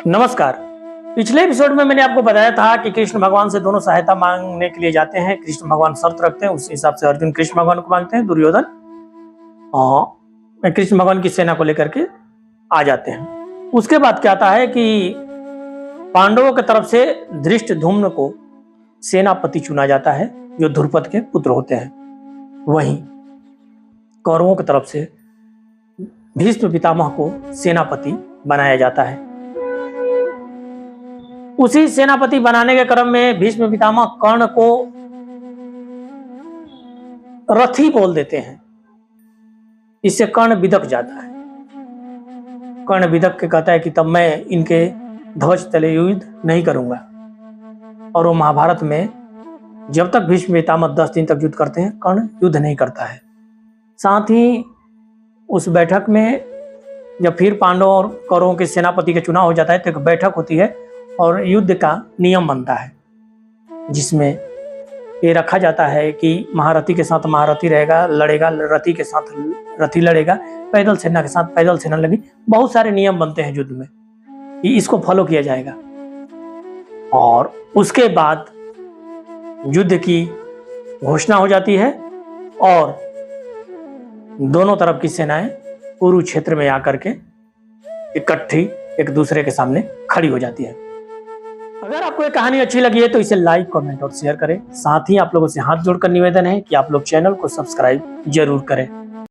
नमस्कार। पिछले एपिसोड में मैंने आपको बताया था कि कृष्ण भगवान से दोनों सहायता मांगने के लिए जाते हैं। कृष्ण भगवान शर्त रखते हैं, उस हिसाब से अर्जुन कृष्ण भगवान को मांगते हैं, दुर्योधन और कृष्ण भगवान की सेना को लेकर के आ जाते हैं। उसके बाद क्या आता है कि पांडवों की तरफ से धृष्टद्युम्न को सेनापति चुना जाता है, जो ध्रुपद के पुत्र होते हैं। वहीं कौरवों की तरफ से भीष्म पितामह को सेनापति बनाया जाता है। उसी सेनापति बनाने के क्रम में भीष्म पितामह कर्ण को रथी बोल देते हैं। इससे कर्ण बिदक जाता है। कर्ण बिदक के कहता है कि तब मैं इनके ध्वज तले युद्ध नहीं करूंगा। और वो महाभारत में जब तक भीष्म पितामह 10 दिन तक युद्ध करते हैं, कर्ण युद्ध नहीं करता है। साथ ही उस बैठक में जब फिर पांडवों और कौरवों के सेनापति का चुनाव हो जाता है तो एक बैठक होती है और युद्ध का नियम बनता है, जिसमें ये रखा जाता है कि महारथी के साथ महारथी रहेगा, लड़ेगा, रथी के साथ रथी लड़ेगा, पैदल सेना के साथ पैदल सेना लगी। बहुत सारे नियम बनते हैं युद्ध में कि इसको फॉलो किया जाएगा। और उसके बाद युद्ध की घोषणा हो जाती है और दोनों तरफ की सेनाएं कुरुक्षेत्र में आकर के इकट्ठी एक दूसरे के सामने खड़ी हो जाती है। अगर आपको ये कहानी अच्छी लगी है तो इसे लाइक, कमेंट और शेयर करें। साथ ही आप लोगों से हाथ जोड़कर निवेदन है कि आप लोग चैनल को सब्सक्राइब जरूर करें।